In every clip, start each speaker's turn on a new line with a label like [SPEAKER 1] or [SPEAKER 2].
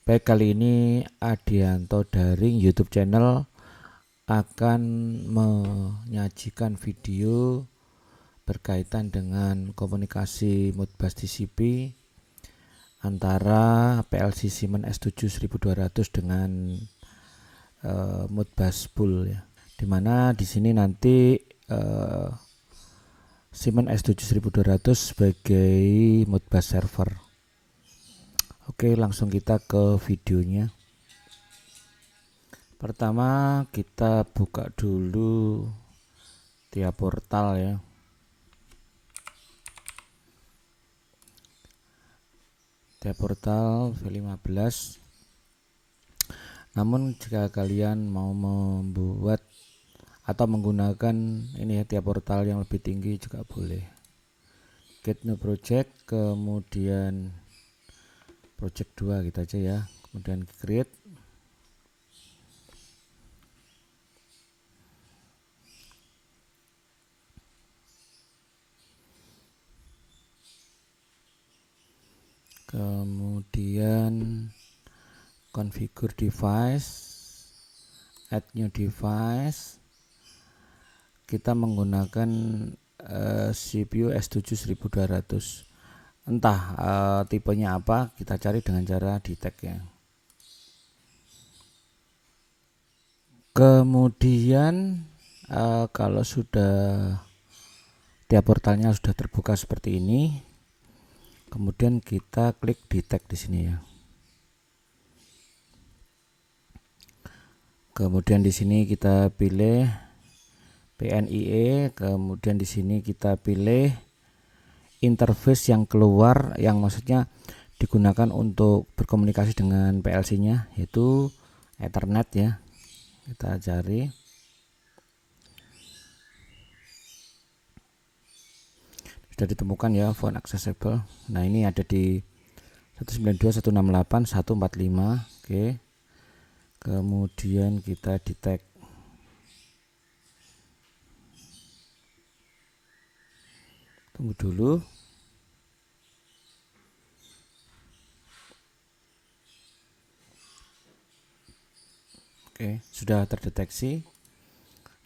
[SPEAKER 1] Baik, kali ini Adianto Daring YouTube channel akan menyajikan video berkaitan dengan komunikasi Modbus TCP antara PLC Siemens S7 1200 dengan Modbus Pool ya. Dimana di sini nanti Siemens S7 1200 sebagai Modbus server. Oke, langsung kita ke videonya. Pertama kita buka dulu tiap portal ya. Tiap portal V15. Namun jika kalian mau membuat atau menggunakan ini ya, tiap portal yang lebih tinggi juga boleh. Get new project, kemudian project 2 gitu aja ya. Kemudian create. Kemudian configure device, add new device. Kita menggunakan CPU S7 1200. Entah tipenya apa, kita cari dengan cara detect ya. Kemudian kalau sudah tiap portalnya sudah terbuka seperti ini, kemudian kita klik detect di sini ya. Kemudian di sini kita pilih PNIe, kemudian di sini kita pilih interface yang keluar, yang maksudnya digunakan untuk berkomunikasi dengan PLC-nya, yaitu Ethernet ya. Kita cari. Sudah ditemukan ya, phone accessible. Nah, ini ada di 192.168.145. Oke. Kemudian kita detect. Tunggu dulu. Oke, sudah terdeteksi.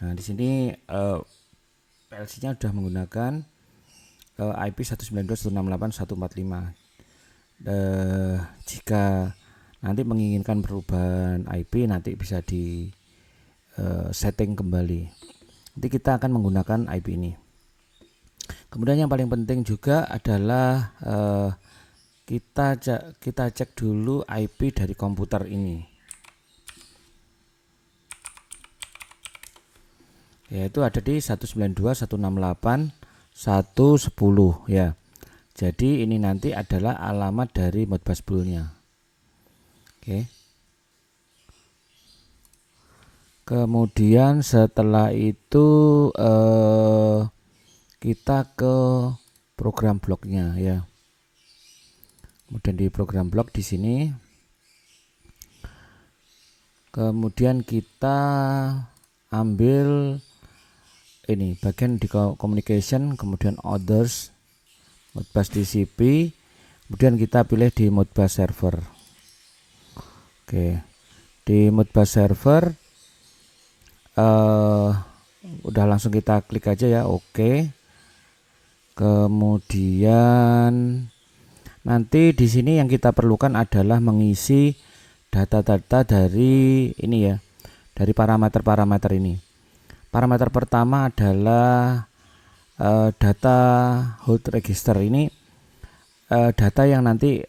[SPEAKER 1] Nah, di sini PLC-nya sudah menggunakan IP 192.168.145. Jika nanti menginginkan perubahan IP, nanti bisa di setting kembali. Nanti kita akan menggunakan IP ini. Kemudian yang paling penting juga adalah kita cek dulu IP dari komputer ini, yaitu ada di 192.168.110 ya. Jadi ini nanti adalah alamat dari Modbus pool-nya. Oke. Kemudian setelah itu kita ke program bloknya ya. Kemudian di program blok di sini, kemudian kita ambil ini bagian di communication, kemudian others, Modbus TCP, kemudian kita pilih di Modbus server. Oke, di Modbus server udah langsung kita klik aja ya. Oke. Kemudian nanti di sini yang kita perlukan adalah mengisi data-data dari ini ya, dari parameter-parameter ini. Parameter pertama adalah data hold register. Ini data yang nanti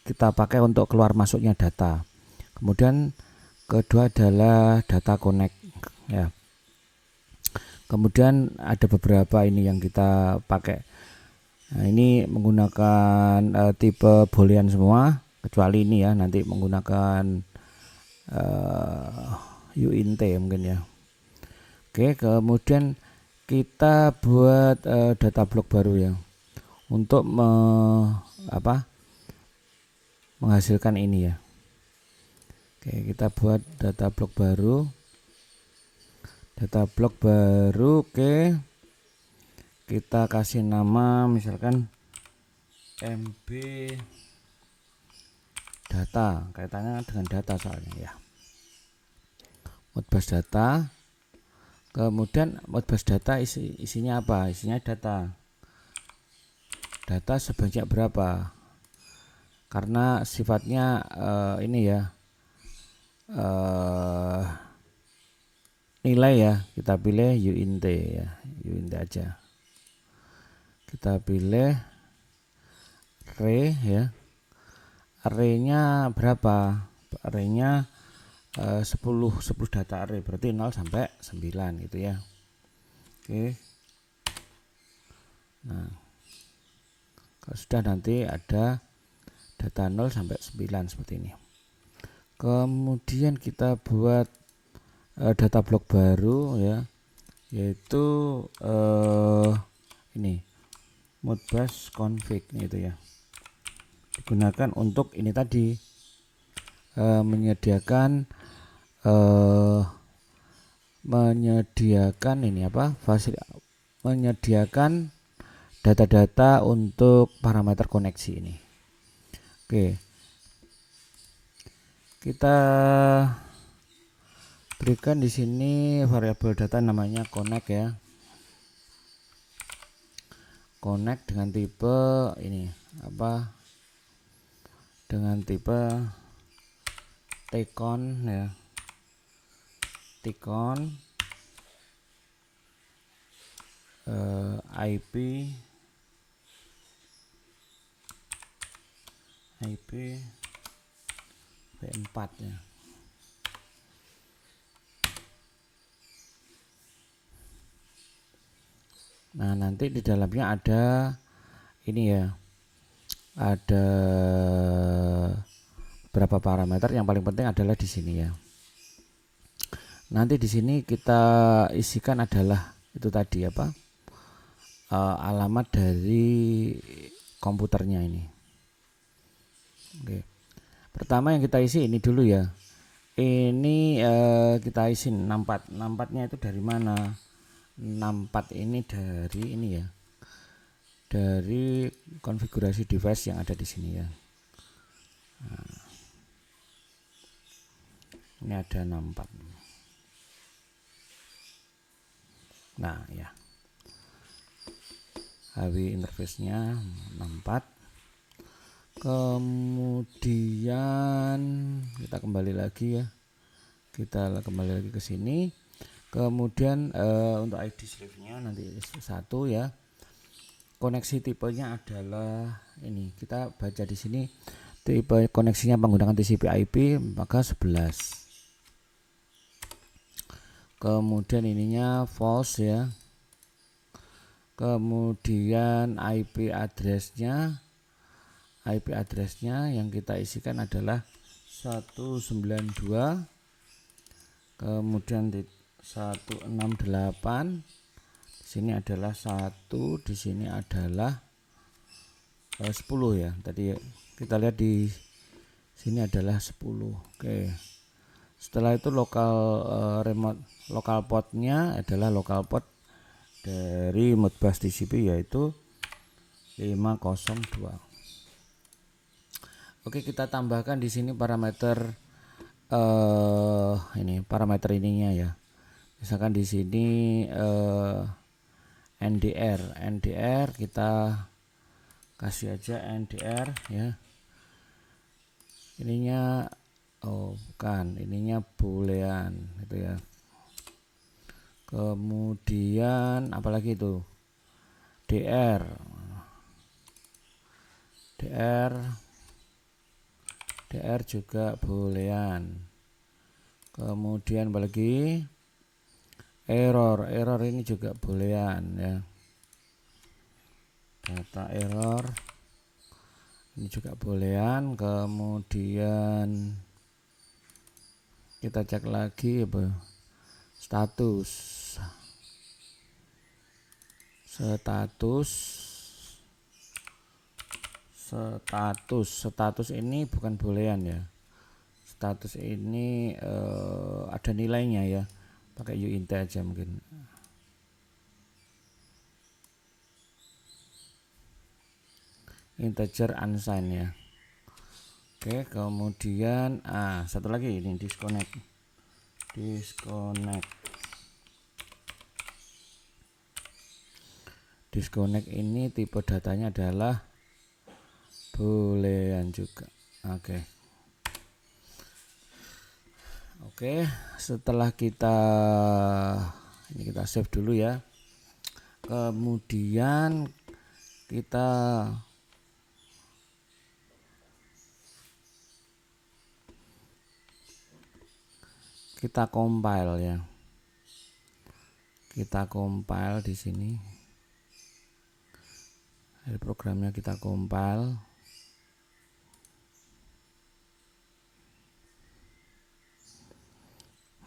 [SPEAKER 1] kita pakai untuk keluar masuknya data. Kemudian kedua adalah data connect ya. Kemudian ada beberapa ini yang kita pakai. Nah, ini menggunakan tipe boolean semua, kecuali ini ya, nanti menggunakan uint mungkin ya. Oke, kemudian kita buat data block baru ya, untuk menghasilkan ini ya. Oke, kita buat data block baru. Oke, kita kasih nama misalkan MB data, kaitannya dengan data soalnya ya. Modbus data. Kemudian Modbus data isinya apa? Isinya data. Data sebanyak berapa? Karena sifatnya ini ya, nilai ya, kita pilih uint ya, uint aja. Kita pilih array ya. Array-nya berapa? Array-nya 10 data array, berarti 0 sampai 9 gitu ya. Oke. Nah, kalau sudah nanti ada data 0 sampai 9 seperti ini. Kemudian kita buat data block baru ya, yaitu ini Modbus config gitu ya. Digunakan untuk ini tadi, menyediakan ini apa, menyediakan data-data untuk parameter koneksi ini. Oke, kita berikan di sini variabel data namanya connect ya, connect dengan tipe ini apa, dengan tipe tcon ya, tcon IP v4 ya. Nah, nanti di dalamnya ada ini ya, ada berapa parameter, yang paling penting adalah di sini ya. Nanti di sini kita isikan adalah itu tadi apa, alamat dari komputernya ini. Oke. Pertama yang kita isi ini dulu ya. Ini kita isi nampatnya itu dari mana? Nampat ini dari ini ya, dari konfigurasi device yang ada di sini ya. Nah, ini ada nampat. Nah ya, HW interface-nya nampat. Kemudian kita kembali lagi ya, kita kembali lagi ke sini. Kemudian untuk ID sleeve-nya nanti satu ya. Koneksi tipenya adalah ini, kita baca di sini tipe koneksinya menggunakan TCP/IP maka 11. Kemudian ininya false ya. Kemudian IP address-nya yang kita isikan adalah 192, kemudian 168, di sini adalah 1, di sini adalah 10 ya. Tadi kita lihat di sini adalah 10. Oke. Setelah itu lokal portnya adalah lokal port dari Modbus TCP yaitu 502. Oke, kita tambahkan di sini parameter ini parameter ininya ya. Misalkan di sini NDR kita kasih aja NDR ya. Ininya bukan, ininya boolean gitu ya. Kemudian apalagi itu? DR juga boolean. Kemudian apalagi? Error ini juga boolean ya. Data error ini juga boolean. Kemudian kita cek lagi apa? Status ini bukan boolean ya. Status ini ada nilainya ya, pakai uint aja mungkin. Integer unsigned ya. Oke, kemudian satu lagi ini disconnect. Disconnect ini tipe datanya adalah boolean juga. Oke, setelah kita save dulu ya. Kemudian kita compile ya. Kita compile di sini. Programnya kita compile.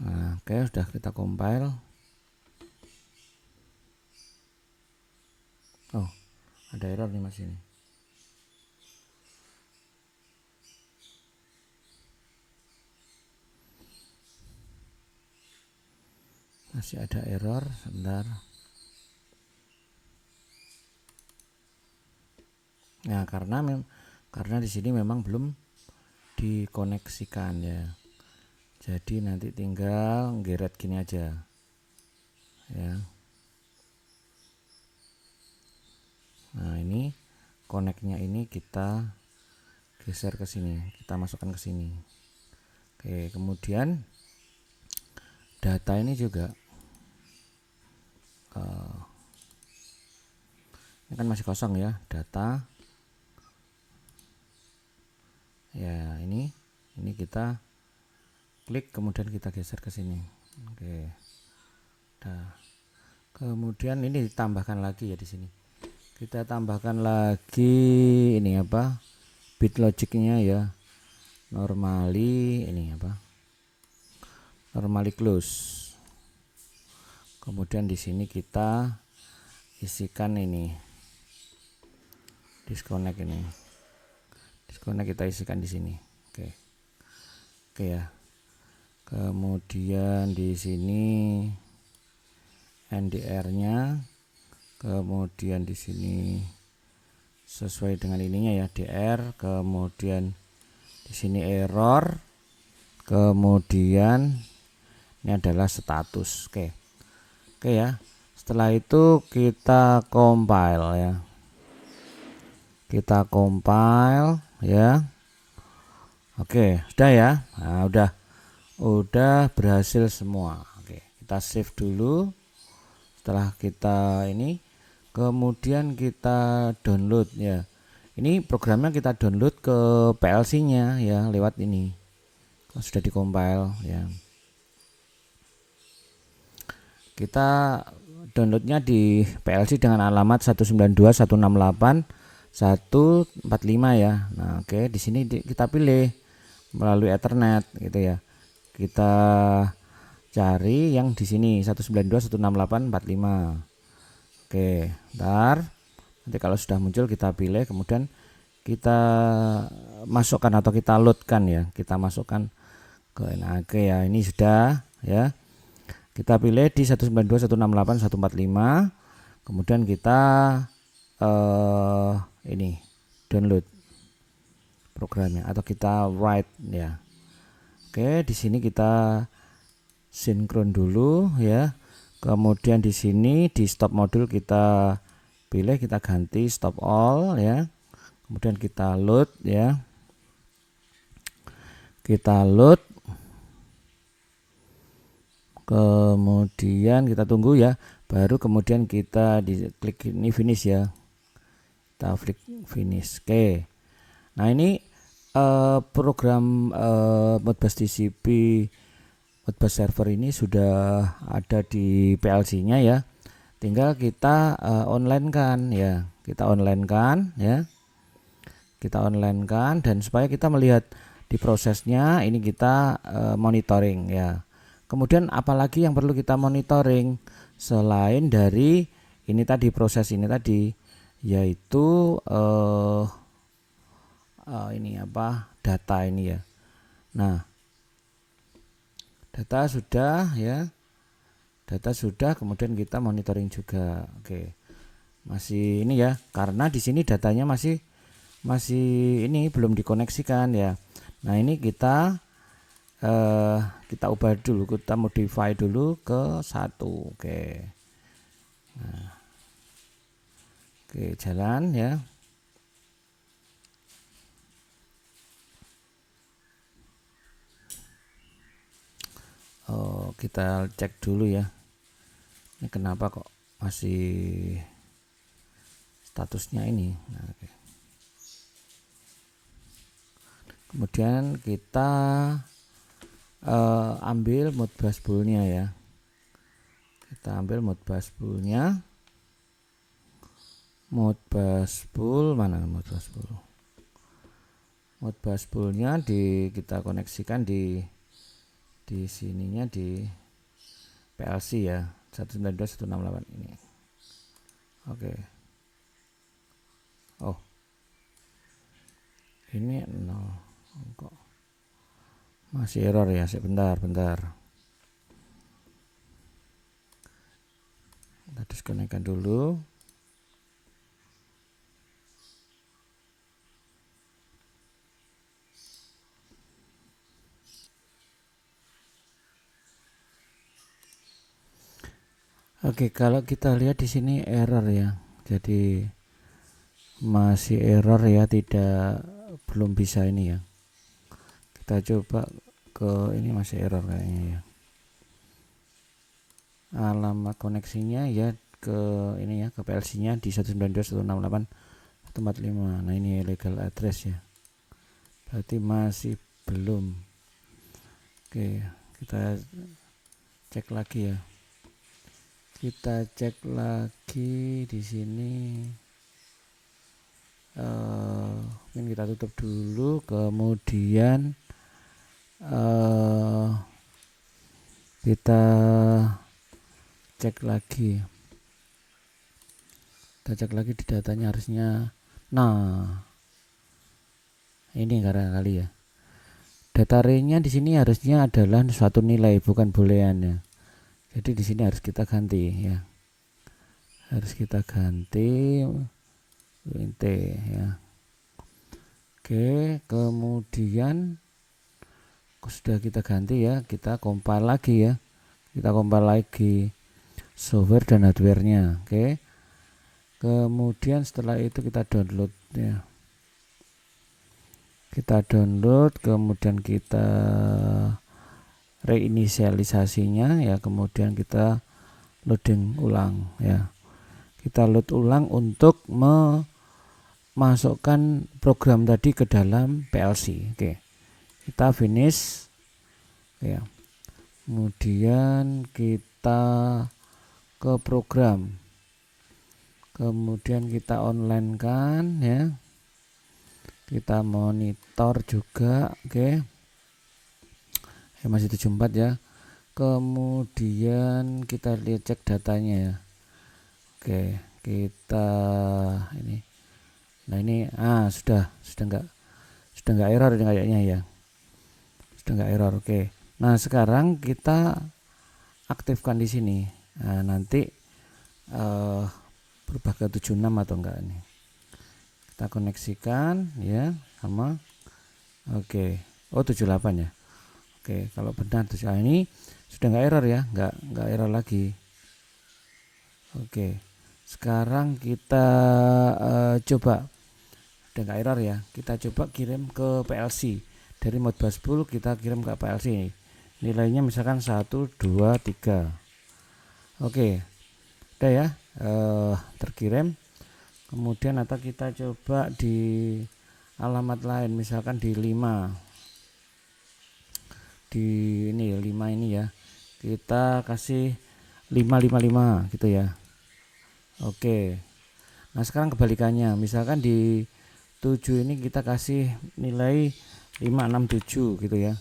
[SPEAKER 1] Nah, oke, sudah kita compile. Oh, ada error nih Mas ini. Masih ada error, sebentar. Nah, karena di sini memang belum dikoneksikan ya. Jadi nanti tinggal geret gini aja. Ya. Nah, ini koneknya ini kita geser ke sini, kita masukkan ke sini. Oke, kemudian data ini juga ini kan masih kosong ya, data ya. Ini kita klik kemudian kita geser ke sini. Oke. Nah, kemudian ini ditambahkan lagi ya di sini. Kita tambahkan lagi ini apa? Bit logicnya ya. Normally close. Kemudian di sini kita isikan ini disconnect ini. Disconnect kita isikan di sini. Oke ya. Kemudian di sini NDR-nya, kemudian di sini sesuai dengan ininya ya, DR, kemudian di sini error, kemudian ini adalah status. Oke ya. Setelah itu kita compile ya. Kita compile ya. Oke, sudah ya. Nah, udah berhasil semua. Oke, kita save dulu. Setelah kita ini, kemudian kita download ya. Ini programnya kita download ke PLC-nya ya lewat ini. Sudah dikompil ya. Kita downloadnya di PLC dengan alamat 192.168.145 ya. Nah, oke, di sini kita pilih melalui Ethernet gitu ya. Kita cari yang di sini 192.168.45. Oke, ntar nanti kalau sudah muncul kita pilih, kemudian kita masukkan atau kita loadkan ya. Kita masukkan ke NAG ya. Ini sudah ya. Kita pilih di 192.168.145. Kemudian kita ini download programnya atau kita write ya. Oke, di sini kita sinkron dulu ya. Kemudian di sini di stop modul kita pilih, kita ganti stop all ya. Kemudian kita load ya. Kita load. Kemudian kita tunggu ya. Baru kemudian kita klik ini finish ya. Kita klik finish. Oke. Nah, ini program Modbus TCP Modbus server ini sudah ada di PLC-nya ya. Tinggal kita online kan ya. Kita online kan ya. Kita online kan, dan supaya kita melihat di prosesnya ini kita monitoring ya. Kemudian apalagi yang perlu kita monitoring selain dari ini tadi, proses ini tadi, yaitu ini apa, data ini ya. Nah, data sudah ya. Data sudah, kemudian kita monitoring juga. Oke. Masih ini ya, karena di sini datanya masih ini belum dikoneksikan ya. Nah ini kita ubah dulu, kita modify dulu ke 1. Oke. Nah, oke, jalan ya. Kita cek dulu ya. Ini kenapa kok masih statusnya ini. Nah, oke. Kemudian kita ambil Modbus poolnya ya. Kita ambil Modbus poolnya. Modbus pool mana Modbus pool? Modbus poolnya kita koneksikan di sininya di PLC ya, 192.168 ini. Oke. Oh. Ini 0. Kok masih error ya? Sebentar. Kita diskonekkan dulu. Oke, kalau kita lihat di sini error ya. Jadi masih error ya, belum bisa ini ya. Kita coba ke ini, masih error kayaknya ya. Alamat koneksinya ya ke ini ya, ke PLC-nya di 192.168.145. Nah, ini legal address ya. Berarti masih belum. Oke, kita cek lagi ya. Kita cek lagi di sini. Mungkin kita tutup dulu, kemudian kita cek lagi. Kita cek lagi di datanya harusnya. Nah, ini karena kali ya. Data array-nya di sini harusnya adalah suatu nilai, bukan boolean ya. Jadi di sini harus kita ganti ya. Harus kita ganti int ya. Oke, kemudian sudah kita ganti ya, kita compile lagi ya. Kita compile lagi software dan hardware-nya. Oke. Kemudian setelah itu kita download ya. Kita download, kemudian kita reinisialisasinya ya, kemudian kita loading ulang ya. Kita load ulang untuk memasukkan program tadi ke dalam PLC. Oke. Kita finish ya. Kemudian kita ke program. Kemudian kita online kan ya. Kita monitor juga. Oke. Masih 74 ya. Kemudian kita lihat cek datanya ya. Oke, kita ini. Nah, ini sudah enggak error ini kayaknya ya. Sudah enggak error. Oke. Nah, sekarang kita aktifkan di sini. Nah, nanti berubah ke 76 atau enggak ini. Kita koneksikan ya sama. Oke. Oh, 78 ya. Oke, kalau benar ini sudah enggak error ya, enggak error lagi. Oke. Sekarang kita coba. Udah enggak error ya. Kita coba kirim ke PLC. Dari Modbus pool kita kirim ke PLC. Nilainya misalkan 1 2 3. Oke. Udah ya, terkirim. Kemudian atau kita coba di alamat lain, misalkan di 5. Di ini 5 ini ya, kita kasih 555 gitu ya. Oke. Nah, sekarang kebalikannya, misalkan di 7 ini kita kasih nilai 567 gitu ya.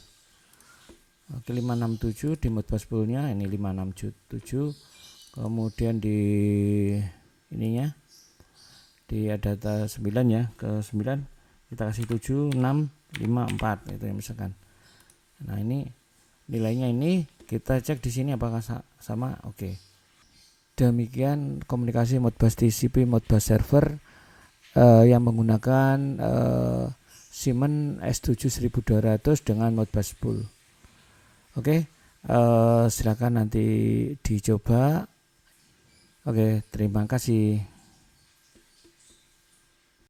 [SPEAKER 1] Oke, 567 di Modbus pool-nya ini 567. Kemudian di ininya di data 9 ya, ke 9 kita kasih 7654 itu ya misalkan. Nah, ini nilainya ini kita cek di sini apakah sama. Oke. Demikian komunikasi Modbus TCP Modbus server yang menggunakan Siemens S7 1200 dengan Modbus Pool. Oke, silakan nanti dicoba. Oke, terima kasih.